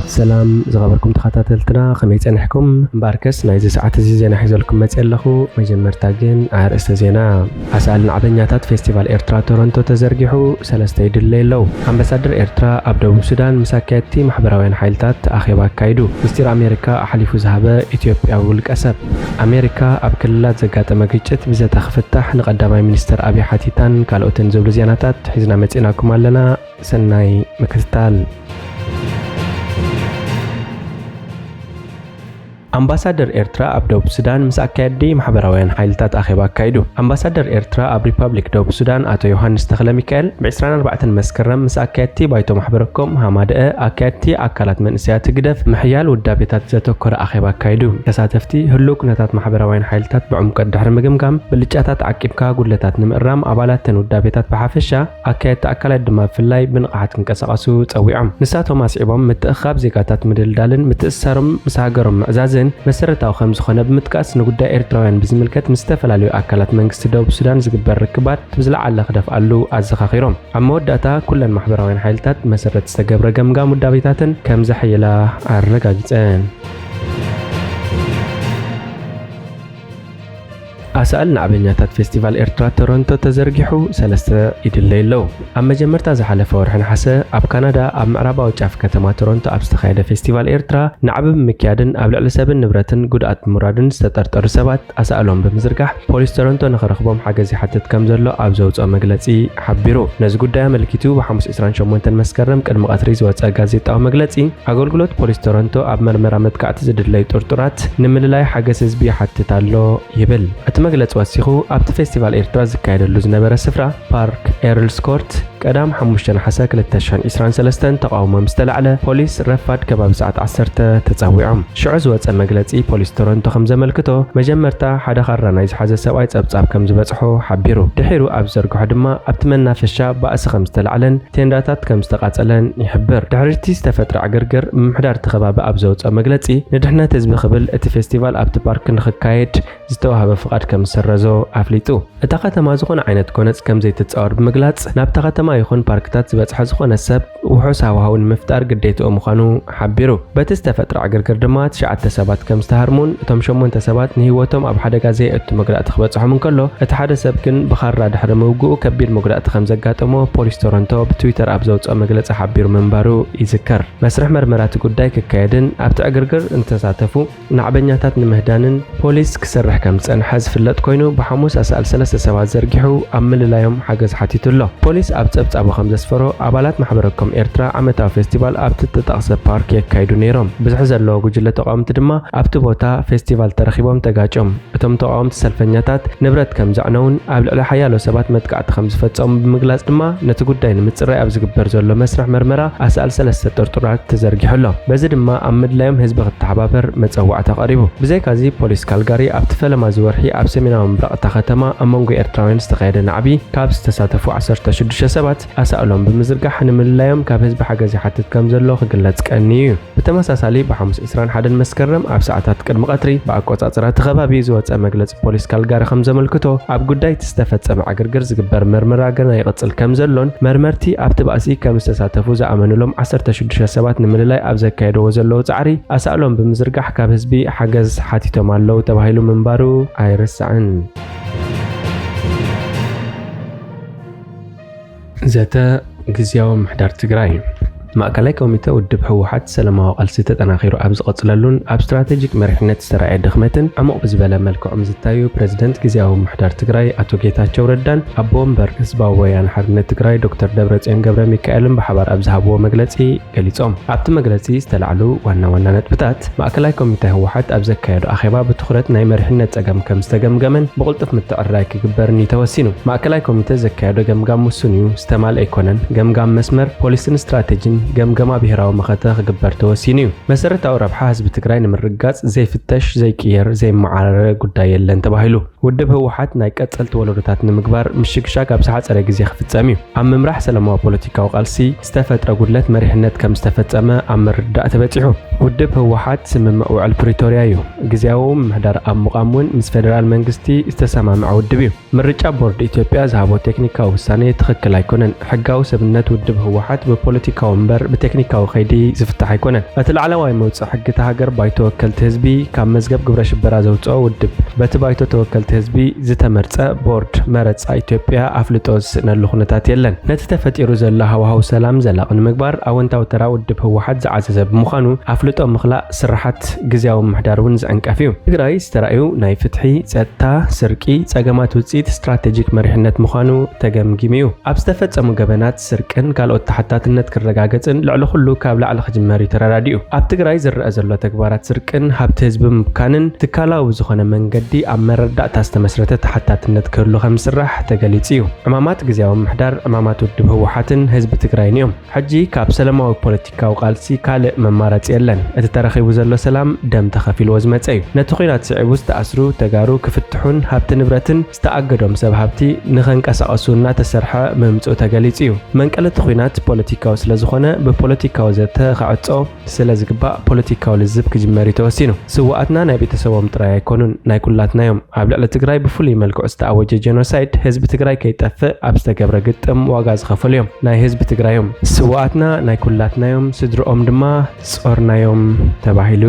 سلام زغبركم تخاتلتنا خميس أنحكم باركس نايز ساعات زينا حيزلكم متسألخو مجمرتاجين عرس زينا أسأل عبنياتات فيستيفال إيرترا تورنتو تزرجحو سلسته دليلو أمباسادر إيرترا أبدو السودان مساكيتي محبراوين حيلتات أخيبا كايدو مستير أمريكا أحلف ذهب إثيوبيا والكسب أمريكا أبكلات زقات مجيتشت بزا تخفتح نقدماي منستر أبي حاتيتان كالوتن زبل زياناتات حيزنا متسئناكم لنا سناي مكتال أمباسادر إيرترا أب دوب السودان مساكيدي محبراوين حيلتات أخيبا كايدو أمباسادر إيرترا أب ريبابليك دوب السودان أتو يوهانس تخلا ميكال بعسران 4 مسكرم مساكيدي بايتو محبركم هامادئ أكيدتي أكالات من إسيات قدف محيال ودابيتات زاتوكور أخيبا كايدو كساتفتي هلوك نتات محبراوين حيلتات بعمق الدحر مقمقام بلجاتات عكيبكا قولتات نمقرام أبالات ودابيتات بحافشة أكيد أكالات دما في اللاي بنقاحت كنكسقاسو تسويعم نساتهم أسعبهم متأخاب زيقاتات مدلدالن متأسرم مساقرم معزازن مسرتاو خمس خونه بمتقاس نغدا إيرتراوያን بزملكت مستفلاليو أكلات منግስት ደቡብ ሱዳን ዝግበር ርክባት ብዝላ ዓለ ክደፍ አሉ አዘኻኺሮም አመወዳታ ኩለን ማሕበራውያን ሓይልታት መሰረት ዝተገብረ ገምጋም ውዳቤታትን ከም ዘሕይላ አረጋግጸን أسألنا عبنياتات فيستيفال إيرترا تورنتو تزرجحو سلسة إدليلو أما جمرتا زحلفة ورحن حسا أب كندا أب معربا وجاف كتما تورنتو أب استخايدة فيستيفال إيرترا نعبب مكيادن أبلع لسابن نبرتن قدعات مرادن سترتر سبات أسألهم بمزرقح بوليس تورنتو نخرخبهم حاجزي حتى تكمزلو أب زوج أو مجلسي حبيرو نزقود دايا ملكيتو بحمس إسران شمونتن مسكرم كان مقاتريز واتسا غازيت أو مجلسي أقول قلت بوليس تورنتو أب مرمرة متكعت زدلي تورتورات نمللاي حاجز زبي حتى تالو يبل مجلس واسيخو أبت فيستيفال إيرترا زكايد اللوز نبرة سفرة بارك إيرلز كورت قدام حموشتن حساك للتشان إسران سلستن تقاوم مستلعلة بوليس رفاد كباب ساعة 10 تتسويعهم شعز واتس مجلسي بوليس تورنتو خمزة ملكتو مجمرتا حدا خرنا يز حزة سوايت أبصاب كم زبصحو حبيرو دحيرو أبزرقو حدما أبتمنى في الشاب بأس خمستلعلن تنداتات كم استقاتلن يحبر دحرتي استفتر عقرقر محدار تخباب أبزوت مجلسي ندحنا تزبي خبل ات فيستيفال أبت بارك نخكايد زتوها بفقاد كم سرزو أفليتو اتاقات ما زخون عينت كونت كم زي تتصور بمجلس نابتاقات ما يخون باركتات زبصح زخون السب وحوسها وهاون مفتار قديتو مخانو حبيرو بتستفتر عقرقر دمات شعات تسابات كم استهرمون اتم شمون تسابات نهيوتهم أب حدا غازي اتو مقرأ تخبصحو من كله اتحاد سبكن بخار دحر موقو كبير مقرأ تخمزقاتمو بوليس تورنتو بتويتر أبزوت مجلس حبيرو منبارو يذكر مسرح مرمرات قداي ككايدن أبت عقرقر انتساتفو نعبنياتات نمهدانن بوليس كسرح كم حز فلت كوينو بحموس أسأل 3 سوات زرجحو أمل لايم حجز حتيتو له بوليس أبت أبو 5 سفرو أبالات محبركم إيرترا عمتا فيستيفال أبت تتقص بارك يكايدو نيرم بزحزر لو جلة تقام تدما أبت بوتا فيستيفال ترخيبهم تجاجم بتم تقام تسلفنياتات نبرت كم زعنون قبل على حياله سبات متقعد 5 فتقام بمجلس دما نتقول داين متصري أبز جبر زلو مسرح مرمرة أسأل 3 ترطرات تزرجحو له بزد ما أمد لايم هزب التحبابر متسوع تقريبه بزي كازي بوليس كالجاري أبت فلم زورحي أب سميناهم برقة ختمة أمونغو إيرتراوين استقايد نعبي كابس تساتفو 10 سبات أسألهم بمزرقة حنمل لايم كاب هزب حاجزي حتى كمزلو خجلت كأنيو بتمساسالي بحمس إسران حدا مسكرم أب ساعتات كد مقاتري بأقوات أطرات خبابي زوات مجلس بوليس كالجاري 5 ملكتو أب قداي تستفت سمع عقرقر زقبر مرمرة قرنا يقتل كمزلون مرمرتي أب تبقاسي كم استساتفو زعمنو لهم 10 سبات نمل لاي أب زكايدو وزلو تعري أسألهم بمزرقة حكاب هزبي حجز حتيتو مالو تبهيلو منبارو رسعن ذاتا غزياو محدار تግራይ ማእከላይ ኮሚቴ ውድብ ህወሓት ሰላማዊ ቃልሲ ተጠናኺሩ ኣብ ዝቐጽለሉን ኣብ ስትራቴጂክ መሪሕነት ዝተራእየ ድኽመትን ዓሙቕ ብዝበለ መልክዖም ዝታዩ ፕሬዝደንት ግዚያዊ ምሕዳር ትግራይ ኣቶ ጌታቸው ረዳን ኣቦ ወንበር ህዝባዊ ወያነ ሓርነት ትግራይ ዶክተር ደብረጽዮን ገብረ ሚካኤልን ብሓባር ኣብ ዝሃብዎ መግለጺ ገሊጾም ኣብቲ መግለጺ ዝተላዕሉ ዋና ነጥብታት ማእከላይ ኮሚቴ ህወሓት ኣብ ዘካየዱ ኣኼባ ብትኹረት ናይ መሪሕነት ጸገም ከም ዝተገምገመን ብቕልጡፍ ምትዕርራይ ክግበርኒ ተወሲኑ ማእከላይ ኮሚቴ ዘካየዱ ገምጋም ውሱን እዩ ዝተማልአ ኣይኮነን ገምጋም መስመር ፖሊስን ስትራቴጂን جمجمة بهراو مخاطر خبر توسينيو مسرت أو ربح حزب تجرين من الرجاز زي فتش زي كير زي معارضة قداي اللي انتبهيلو ودب هو حتى نايك أتسألت ولورتات نمكبار مش شكشاك بساعات سرقز يخفت ساميو عم مرح سلام وبوليتيكا وقالسي استفدت رجولات مريحنات كم استفدت أما عم ردأت بتيحو ውድብ ህወሓት ስምምዕ ውዕል ፕሪቶሪያ እዩ ግዚያዊ ምሕዳር ኣብ ምቃሙን ምስ ፌደራል መንግስቲ ዝተሰማምዐ ውድብ እዩ ምርጫ ቦርድ ኢትዮጵያ ዝሃቦ ቴክኒካዊ ውሳኔ ትክክል ኣይኮነን ሕጋዊ ሰብነት ውድብ ህወሓት ብፖለቲካዊ እምበር ብቴክኒካዊ ከይዲ ዝፍታሕ ኣይኮነን እቲ ላዕለዋይ መውፅእ ሕጊ ተሃገር ባይቶ ወከልቲ ህዝቢ ካብ መዝገብ ግብረ ሽበራ ዘውፅኦ ውድብ በቲ ባይቶ ተወከልቲ ህዝቢ ዝተመርፀ ቦርድ መረፃ ኢትዮጵያ ኣፍልጦ ዝስእነሉ ኩነታት የለን ነቲ ተፈጢሩ ዘሎ ሃዋሃው ሰላም ዘላቕ ንምግባር ኣወንታዊ ተራ ውድብ ህወሓት ዝዓዘዘ ብምዃኑ ኣፍልጦ ምኽላእ ስራሓት ግዚያዊ ምሕዳር እውን ዝዕንቀፍ እዩ ትግራይ ዝተራእዩ ናይ ፍትሒ ጸጥታ ስርቂ ጸገማት ውፅኢት ስትራቴጂክ መሪሕነት ምዃኑ ተገምጊሙ እዩ ኣብ ዝተፈጸሙ ገበናት ስርቅን ካልኦት ተሓታትነት ክረጋገጽን ልዕሊ ኩሉ ካብ ላዕሊ ክጅመር ተረዳዲኡ ኣብ ትግራይ ዝረአ ዘሎ ተግባራት ስርቅን ሃብቲ ህዝቢ ምካንን ትካላዊ ዝኾነ መንገዲ ኣብ መረዳእታ ዝተመስረተ ተሓታትነት ክህሉ ከም ዝስራሕ ተገሊጹ እዩ ዕማማት ግዚያዊ ምሕዳር ዕማማት ውድብ ህወሓትን ህዝቢ ትግራይን እዮም ሕጂ ካብ ሰላማዊ ፖለቲካዊ ቃልሲ ካልእ መማረፂ የለን እቲ ተረኺቡ ዘሎ ሰላም ደም ተኸፊልዎ ዝመፀ እዩ ነቲ ኩናት ስዒቡ ዝተኣስሩ ተጋሩ ክፍትሑን ሃብቲ ንብረትን ዝተኣገዶም ሰብ ሃብቲ ንኸንቀሳቐሱ እናተሰርሐ ምምፅኡ ተገሊጹ እዩ መንቀለቲ ኩናት ፖለቲካዊ ስለ ዝኾነ ብፖለቲካዊ ዘተ ክዕፆ ስለ ዝግባእ ፖለቲካዊ ልዝብ ክጅመር ተወሲኑ ስዋኣትና ናይ ቤተሰቦም ጥራይ ኣይኮኑን ናይ ኩላትናዮም ኣብ ልዕሊ ትግራይ ብፍሉይ መልክዑ ዝተኣወጀ ጀኖሳይድ ህዝቢ ትግራይ ከይጠፍእ ኣብ ዝተገብረ ግጥም ዋጋ ዝኸፈሉ እዮም ናይ ህዝቢ ትግራዮም ስዋኣትና ናይ ኩላትናዮም ስድሮኦም ድማ ጾርናዮም ተባሂሉ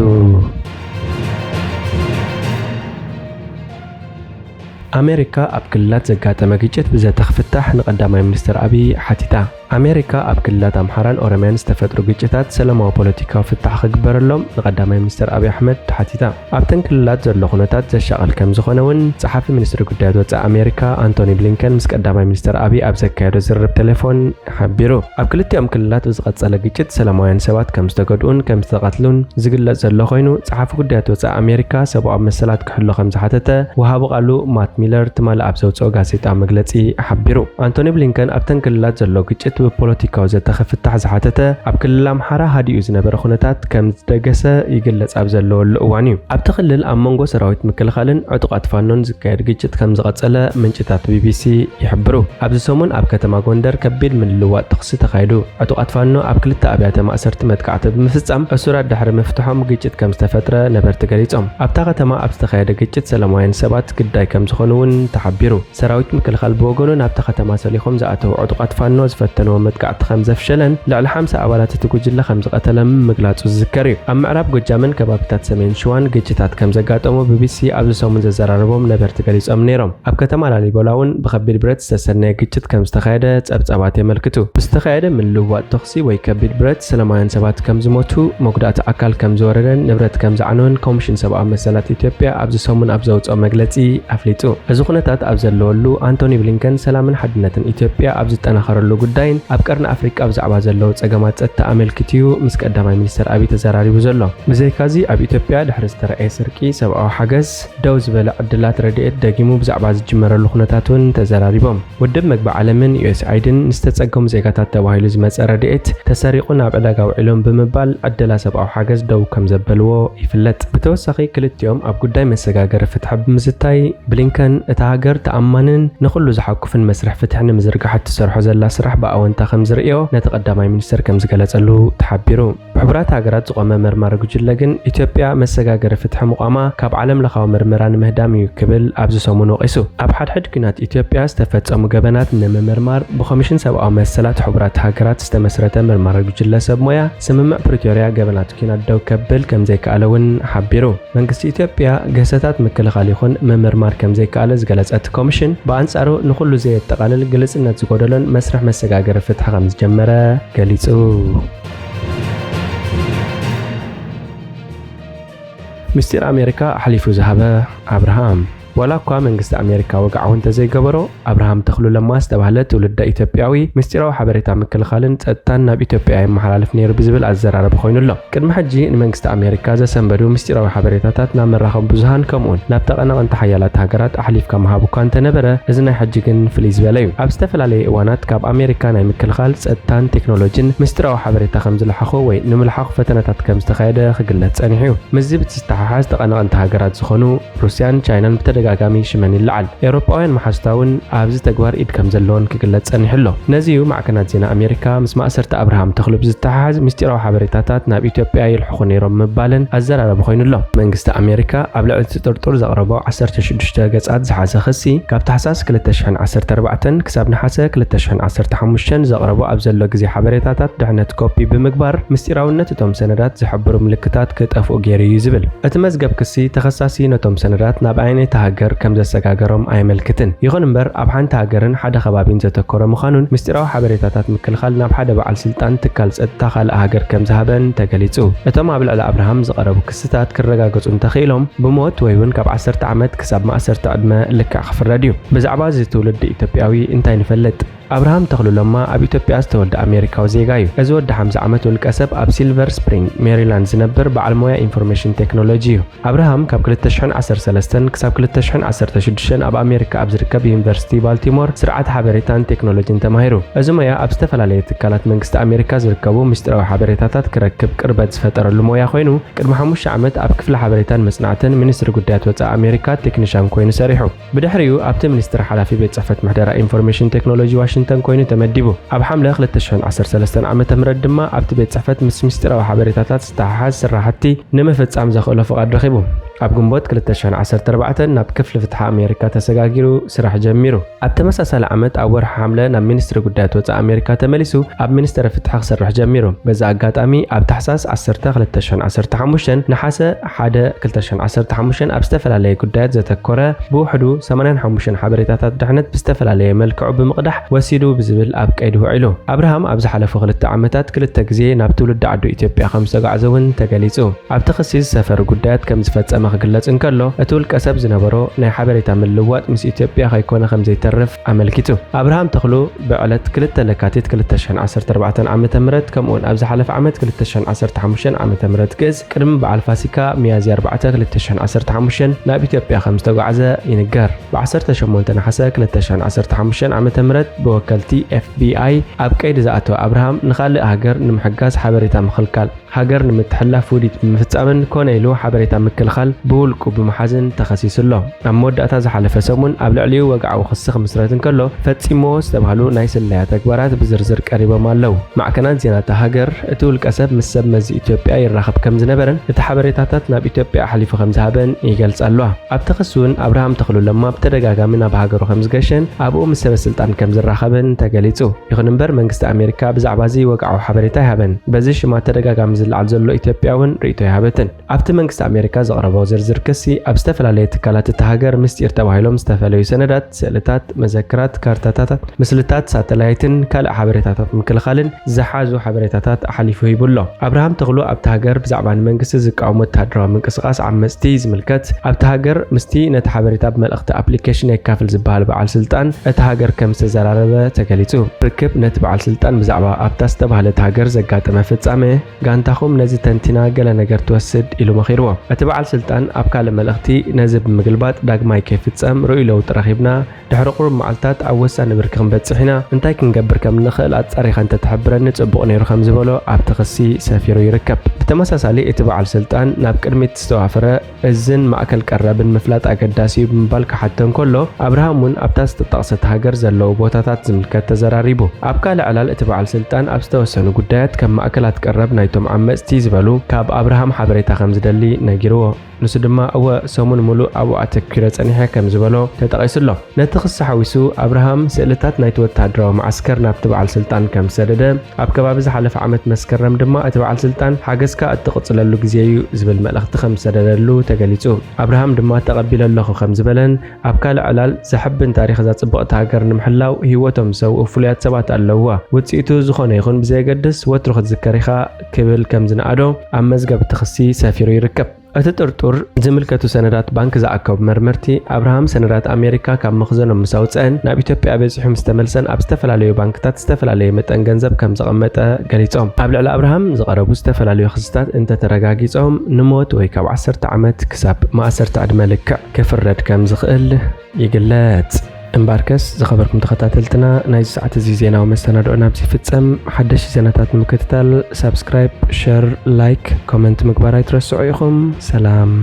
ኣሜሪካ ኣብ ክልላት ዘጋጠመ ግጭት ብዘተኽፍታሕ ንቀዳማይ ሚኒስትር አብይ ሓቲታ ኣሜሪካ ኣብ ክልላት ኣምሓራን ኦሮምያን ዝተፈጥሩ ግጭታት ሰላማዊ ፖለቲካዊ ፍታሕ ክግበረሎም ንቀዳማይ ሚኒስትር አብይ ኣሕመድ ሓቲታ ኣብተን ክልላት ዘሎ ኩነታት ዘሻቀል ከም ዝኾነ እውን ጸሓፊ ሚኒስትሪ ጉዳያት ወጻኢ ኣሜሪካ አንቶኒ ብሊንከን ምስ ቀዳማይ ሚኒስትር አብይ ኣብ ዘካየዶ ዝርርብ ቴሌፎን ሓቢሩ ኣብ ክልቲኦም ክልላት ዝቐጸለ ግጭት ሰላማውያን ሰባት ከም ዝተገድኡን ከም ዝተቐትሉን ዝግለጽ ዘሎ ኮይኑ ጸሓፊ ጉዳያት ወጻኢ ኣሜሪካ ሰብኣዊ መሰላት ክሕሉ ከም ዝሓተተ ወሃቢ ቃሉ ማት ሚለር ትማል ኣብ ዘውፅኦ ጋዜጣ መግለጺ ሓቢሩ አንቶኒ ብሊንከን ኣብተን ክልላት ዘሎ ግጭት ብፖለቲካዊ ዘተኸፍታሕ ዝሓተተ ኣብ ክልል ኣምሓራ ሃዲኡ ዝነበረ ኩነታት ከም ዝደገሰ ይግለጽ ኣብ ዘለወሉ እዋን እዩ ኣብቲ ክልል ኣብ መንጎ ሰራዊት ምክልኻልን ዕጡቃት ፋኖን ዝካየድ ግጭት ከም ዝቐጸለ ምንጭታት ቢቢሲ ይሕብሩ ኣብዚ ሰሙን ኣብ ከተማ ጎንደር ከቢድ ምልልዋጥ ጥቕሲ ተኻይዱ ዕጡቃት ፋኖ ኣብ ክልተ ኣብያተ ማእሰርቲ መጥቃዕቲ ብምፍጻም እሱራት ድሕሪ ምፍትሖም ግጭት ከም ዝተፈጥረ ነበርቲ ገሊጾም ኣብታ ከተማ ኣብ ዝተኻየደ ግጭት ሰላማውያን ሰባት ግዳይ ከም ዝኾኑ እውን ተሓቢሩ ሰራዊት ምክልኻል ብወገኑ ናብታ ከተማ ሰሊኾም ዝኣተው ዕጡቃት ፋኖ ዝፈተኑ መጥቃዕቲ ከም ዘፍሸለን ልዕሊ 50 ኣባላት እቲ ጉጅለ ከም ዝቐተለም ምግላጹ ዝዝከር እዩ ኣብ ምዕራብ ጎጃምን ከባቢታት ሰሜን ሸዋን ግጭታት ከም ዘጋጠሙ ቢቢሲ ኣብዚ ሰሙን ዘዘራረቦም ነበርቲ ገሊጾም ነይሮም ኣብ ከተማ ላሊበላ እውን ብከቢድ ብረት ዝተሰነየ ግጭት ከም ዝተኻየደ ጸብጻባት የመልክቱ ብዝተኻየደ ምልልዋጥ ተኽሲ ወይ ከቢድ ብረት ሰላማውያን ሰባት ከም ዝሞቱ መጉዳእቲ ኣካል ከም ዝወረደን ንብረት ከም ዝዓነወን ኮሚሽን ሰብኣዊ መሰላት ኢትዮጵያ ኣብዚ ሰሙን ኣብ ዘውፅኦ መግለጺ ኣፍሊጡ እዚ ኩነታት ኣብ ዘለወሉ አንቶኒ ብሊንከን ሰላምን ሓድነትን ኢትዮጵያ ኣብ ዝጠናኸረሉ ጉዳይ ኣብ ቀርኒ ኣፍሪቃ ብዛዕባ ዘለዎ ጸገማት ጸጥታ ኣመልኪትዩ ምስ ቀዳማይ ሚኒስትር አብይ ተዘራሪቡ ዘሎ ብዘይካዚ ኣብ ኢትዮጵያ ድሕሪ ዝተረኣየ ስርቂ ሰብኣዊ ሓገዝ ደው ዝበለ ዕድላት ረድኤት ደጊሙ ብዛዕባ ዝጅመረሉ ኩነታት እውን ተዘራሪቦም ውድብ መግቢ ዓለምን ዩኤስኣይድን ንዝተጸገሙ ዜጋታት ተባሂሉ ዝመጸ ረድኤት ተሰሪቑ ናብ ዕዳጋ ውዒሎም ብምባል ዕድላ ሰብኣዊ ሓገዝ ደው ከም ዘበልዎ ይፍለጥ ብተወሳኺ ክልቲኦም ኣብ ጉዳይ መሰጋገሪ ፍትሒ ብምዝታይ ብሊንከን እታ ሃገር ተኣማንን ንኹሉ ዝሓኩፍን መስርሕ ፍትሒ ንምዝርጋሕ እትሰርሖ ዘላ ስራሕ ብኣወንታ ከም ዝርእዮ ነቲ ቀዳማይ ሚኒስትር ከም ዝገለጸሉ ተሓቢሩ ብሕቡራት ሃገራት ዝቆመ መርማሪ ጉጅለ ግን ኢትዮጵያ መሰጋገሪ ፍትሒ ምቋማ ካብ ዓለም ለኻዊ ምርመራ ንምህዳም እዩ ክብል ኣብዚ ሰሙን ወቂሱ ኣብ ሓድሕድ ኩናት ኢትዮጵያ ዝተፈጸሙ ገበናት ንምምርማር ብኮሚሽን ሰብኣዊ መሰላት ሕቡራት ሃገራት ዝተመስረተ መርማሪ ጉጅለ ሰብ ሞያ ስምምዕ ፕሪቶሪያ ገበናት ኩናት ደው ከብል ከም ዘይከኣለ እውን ሓቢሩ መንግስቲ ኢትዮጵያ ገሰታት ምክልኻል ይኹን ምምርማር ከም ዘይከኣለ ዝገለጸት ኮሚሽን ብኣንጻሩ ንኹሉ ዘየጠቓልል ግልጽነት ዝጎደሎን መስርሕ መሰጋገሪ ፍትሒ ከም ዝጀመረ ገሊጹ ሚኒስትር ኣሜሪካ ሓሊፉ ዝሃበ አብርሃም ወላ እኳ መንግስቲ ኣሜሪካ ወግዓውን ተዘይገበሮ አብርሃም ተኽሉ ለማ ዝተባህለ ትውልደ ኢትዮጵያዊ ምስጢራዊ ሓበሬታ ምክልኻልን ጸጥታን ናብ ኢትዮጵያ የመሓላልፍ ነይሩ ብዝብል ኣዘራረበ ኮይኑሎ ቅድሚ ሕጂ ንመንግስቲ ኣሜሪካ ዘሰንበዱ ምስጢራዊ ሓበሬታታት ናብ መራኸቢ ብዙሃን ከምኡን ናብ ተቐናቐንቲ ሓያላት ሃገራት ኣሕሊፍካ ምሃብ እኳ እንተነበረ እዚ ናይ ሕጂ ግን ፍልይ ዝበለ እዩ ኣብ ዝተፈላለየ እዋናት ካብ ኣሜሪካ ናይ ምክልኻል ጸጥታን ቴክኖሎጂን ምስጢራዊ ሓበሬታ ከም ዝለሓኹ ወይ ንምልሓኹ ፈተነታት ከም ዝተኻየደ ክግለጽ ጸኒሑ እዩ ምዚ ብዝተሓሓዝ ተቐናቐንቲ ሃገራት ዝኾኑ ሩስያን ቻይናን ብተደጋጋሚ ሽመን ይልዓል ኤውሮጳውያን ማሓስታውን ኣብዚ ተግባር ኢድ ከም ዘለዎን ክግለጽ ጸኒሕሎ ነዚዩ ማዕከናት ዜና ኣሜሪካ ምስ ማእሰርተ አብርሃም ተኽሉ ብዝተሓሓዝ ምስጢራዊ ሓበሬታታት ናብ ኢትዮጵያ ይልሕኹ ነይሮም ምባልን ኣዘራረብ ኮይኑሎ መንግስቲ ኣሜሪካ ኣብ ልዕሊ ጥርጡር ዘቕረቦ 16 ገጻት ዝሓዘ ክሲ ካብ ታሕሳስ 2014 ክሳብ ነሓሰ 2015 ዘቕረቦ ኣብ ዘሎ ግዜ ሓበሬታታት ድሕነት ኮፒ ብምግባር ምስጢራውነት እቶም ሰነዳት ዝሕብሩ ምልክታት ክጠፍኡ ገይሩ እዩ ዝብል እቲ መዝገብ ክሲ ተኸሳሲ ነቶም ሰነዳት ናብ ዓይነይቲ ሃገር ከም ዘሰጋገሮም ኣይመልክትን ይኹን እምበር ኣብ ሓንቲ ሃገርን ሓደ ከባቢን ዘተኮረ ምዃኑን ምስጢራዊ ሓበሬታታት ምክልኻል ናብ ሓደ በዓል ስልጣን ትካል ጸጥታ ካልእ ሃገር ከም ዝሃበን ተገሊጹ እቶም ኣብ ልዕሊ አብርሃም ዝቐረቡ ክስታት ክረጋገጹ እንተኺኢሎም ብሞት ወይ እውን ካብ 10 ዓመት ክሳብ ማእሰርተ ዕድመ ልክዕ ክፍረድ እዩ ብዛዕባ እዚ ትውልድ ኢትዮጵያዊ እንታይ ንፈልጥ አብርሃም ተኽሉ ለማ ኣብ ኢትዮጵያ ዝተወልደ ኣሜሪካዊ ዜጋ እዩ እዚ ወዲ 50 ዓመት ውልቀ ሰብ ኣብ ሲልቨር ስፕሪንግ ሜሪላንድ ዝነብር በዓል ሞያ ኢንፎርሜሽን ቴክኖሎጂ እዩ አብርሃም ካብ 2013 ክሳብ 2016 ኣብ ኣሜሪካ ኣብ ዝርከብ ዩኒቨርሲቲ ባልቲሞር ስርዓት ሓበሬታን ቴክኖሎጂን ተማሂሩ እዚ ሞያ ኣብ ዝተፈላለየ ትካላት መንግስቲ ኣሜሪካ ዝርከቡ ምስጢራዊ ሓበሬታታት ክረክብ ቅርበት ዝፈጠረሉ ሞያ ኮይኑ ቅድሚ 5 ዓመት ኣብ ክፍሊ ሓበሬታን መጽናዕትን ሚኒስትሪ ጉዳያት ወጻኢ ኣሜሪካ ቴክኒሻን ኮይኑ ሰሪሑ ብድሕሪኡ ኣብቲ ሚኒስትሪ ሓላፊ ቤት ጽሕፈት ምሕደራ ኢንፎርሜሽን ቴክኖሎጂ ዋሽንግተን ኮይኑ ተመዲቡ ኣብ ሓምለ 2013 ዓመተ ምህረት ድማ ኣብቲ ቤት ጽሕፈት ምስ ምስጢራዊ ሓበሬታታት ዝተሓሓዝ ስራሕቲ ንምፍጻም ዘኽእሎ ፍቃድ ረኺቡ ኣብ ግንቦት 2014 ናብ ክፍሊ ፍትሒ ኣሜሪካ ተሰጋጊሩ ስራሕ ጀሚሩ ኣብ ተመሳሳሊ ዓመት ኣብ ወርሒ ሓምለ ናብ ሚኒስትሪ ጉዳያት ወጻኢ ኣሜሪካ ተመሊሱ ኣብ ሚኒስትሪ ፍትሒ ክሰርሕ ጀሚሩ በዛ ኣጋጣሚ ኣብ ታሕሳስ 10 2015 ነሓሰ 1 2015 ኣብ ዝተፈላለየ ጉዳያት ዘተኮረ ብውሕዱ 85 ሓበሬታታት ድሕነት ብዝተፈላለየ መልክዑ ብምቕዳሕ ወሲዱ ብዝብል ኣብ ቀይዲ ውዒሉ አብርሃም ኣብ ዝሓለፉ 2 ዓመታት 2 ግዜ ናብ ትውልድ ዓዱ ኢትዮጵያ ከም ዝተጓዓዘ እውን ተገሊጹ ኣብቲ ክሲ ዝሰፈሩ ጉዳያት ከም ዝፈጸመ ክግለጽ እንከሎ እቲ ውልቀ ሰብ ዝነበሮ ናይ ሓበሬታ ምልውዋጥ ምስ ኢትዮጵያ ከይኮነ ከም ዘይተርፍ ኣመልኪቱ አብርሃም ተኽሉ ብዕለት 2 ለካቲት 2014 ዓመተ ምህረት ከምኡን ኣብ ዝሓለፈ ዓመት 2015 ዓመተ ምህረት ግዝ ቅድሚ በዓል ፋሲካ ሚያዝያ 4 2015 ናብ ኢትዮጵያ ከም ዝተጓዓዘ ይንገር ብ18 ነሓሰ 2015 ዓመተ ምህረት በወከልቲ FBI ኣብ ቀይዲ ዝኣተወ አብርሃም ንኻልእ ሃገር ንምሕጋዝ ሓበሬታ ምኽልካል ሃገር ንምትሕላፍ ውዲት ብምፍጻምን ኮነ ኢሉ ሓበሬታ ምክልኻል ብውልቁ ብምሓዝን ተኸሲሱሎ ኣብ መወዳእታ ዝሓለፈ ሰሙን ኣብ ልዕሊኡ ወግዓዊ ክሲ ክምስረት እንከሎ ፈጺሞ ዝተባህሉ ናይ ስለያ ተግባራት ብዝርዝር ቀሪቦም ኣለው ማዕከናት ዜናታ ሃገር እቲ ውልቀ ሰብ ምስ ሰብ መዚ ኢትዮጵያ ይራኸብ ከም ዝነበረን እቲ ሓበሬታታት ናብ ኢትዮጵያ ሓሊፉ ከም ዝሃበን ይገልጽ ኣሎ ኣብቲ ክሲ እውን አብርሃም ተኽሉ ለማ ብተደጋጋሚ ናብ ሃገሩ ከም ዝገሸን ኣብኡ ምስ ሰበ ስልጣን ከም ዝራኸብን ተገሊጹ ይኹን እምበር መንግስቲ ኣሜሪካ ብዛዕባ እዚ ወግዓዊ ሓበሬታ ይሃበን በዚ ሽማ ተደጋጋሚ ዝለዓል ዘሎ ኢትዮጵያውን ርእቶ ይሃበትን ኣብቲ መንግስቲ ኣሜሪካ ዘቕረበ ዝርዝር ክሲ ኣብ ዝተፈላለየ ትካላት እቲ ሃገር ምስጢር ተባሂሎም ዝተፈለዩ ሰነዳት ስእልታት መዘክራት ካርታታት ምስልታት ሳተላይትን ካልእ ሓበሬታታት ምክልኻልን ዝሓዙ ሓበሬታታት ሓሊፉ ይብሎ አብርሃም ተኽሉ ኣብቲ ሃገር ብዛዕባ መንግስቲ ዝቃወሙ ወተሃደራዊ ምንቅስቓስ ዓመጽቲ ዝምልከት ኣብቲ ሃገር ምስቲ ነቲ ሓበሬታ ብመልእኽቲ ኣፕሊኬሽን የካፍል ዝበሃል በዓል ስልጣን እቲ ሃገር ከም ዝተዘራረበ ተገሊጹ ርክብ ነቲ በዓል ስልጣን ብዛዕባ ኣብታ ዝተባህለት ሃገር ዘጋጠመ ፍጻሜ ጋንታኹም ነዚ ተንቲና ገለ ነገር ትወስድ ኢሉ መኺርዎ እቲ በዓል ስልጣን ኣብ ካልእ መልእኽቲ ነዚ ብምግልባጥ ዳግማይ ከይፍጸም ርእዩ ለውጢ ረኺብና ድሕሪ ቁሩብ መዓልትታት ኣብ ወሳኒ ብርኪ ክንበጽሕ ኢና እንታይ ክንገብር ከም ንኽእል ኣጻሪኻ እንተተሕብረኒ ጽቡቕ ነይሩ ከም ዝበሎ ኣብቲ ክሲ ሰፊሩ ይርከብ ብተመሳሳሊ እቲ በዓል ስልጣን ናብ ቅድሚት ዝተዋፈረ እዝን ማእከል ቀረብን ምፍላጥ ኣገዳሲ እዩ ብምባል ክሓተ እንከሎ አብርሃም እውን ኣብታ ዝተጠቕሰት ሃገር ዘለዉ ቦታታት ዝምልከት ተዘራሪቡ ኣብ ካልእ ዕላል እቲ በዓል ስልጣን ኣብ ዝተወሰኑ ጉዳያት ከም ማእከላት ቀረብ ናይቶም ዓመጽቲ ዝበሉ ካብ አብርሃም ሓበሬታ ከም ዝደሊ ነጊርዎ ንሱ ድማ እወ ሰሙን ሙሉእ ኣብኡ ኣተኪረ ጸኒሐ ከም ዝበሎ ተጠቒሱሎ ነቲ ክሲ ሓዊሱ አብርሃም ስእልታት ናይቲ ወተሃደራዊ ማዓስከር ናብቲ በዓል ስልጣን ከም ዝሰደደ ኣብ ከባቢ ዝሓለፈ ዓመት መስከረም ድማ እቲ በዓል ስልጣን ሓገዝካ እትቕጽለሉ ግዜ እዩ ዝብል መልእኽቲ ከም ዝሰደደሉ ተገሊጹ አብርሃም ድማ ተቐቢለ ኣለኹ ከም ዝበለን ኣብ ካልእ ዕላል ዘሕብን ታሪክ ዘጽብቕቲ ሃገር ንምሕላው ህይወቶም ዝሰውኡ ፍሉያት ሰባት ኣለውዋ ውጽኢቱ ዝኾነ ይኹን ብዘየገድስ ወትሩ ክትዝከር ኢኻ ክብል ከም ዝነኣዶ ኣብ መዝገብ እቲ ክሲ ሰፊሩ ይርከብ እቲ ጥርጡር ዝምልከቱ ሰነዳት ባንክ ዝኣከቡ መርመርቲ አብርሃም ሰነዳት ኣሜሪካ ካብ መኽዘኖም ምስ ኣውፅአን ናብ ኢትዮጵያ በፂሑ ምስ ተመልሰን ኣብ ዝተፈላለዩ ባንክታት ዝተፈላለየ መጠን ገንዘብ ከም ዘቐመጠ ገሊጾም ኣብ ልዕሊ አብርሃም ዝቐረቡ ዝተፈላለዩ ክስታት እንተተረጋጊጾም ንሞት ወይ ካብ 10 ዓመት ክሳብ ማእሰርተ ዕድመ ልክዕ ክፍረድ ከም ዝኽእል ይግለጽ እምባርከስ ዝኸበርኩም ተኸታተልትና ናይ ሰዓት እዚ ዜናዊ መሰናድኦ ናብዚ ፍጸም ሓደሽቲ ዜናታት ንምክትታል ሰብስክራይብ ሼር ላይክ ኮሜንት ምግባር ኣይትረስዑ ኢኹም ሰላም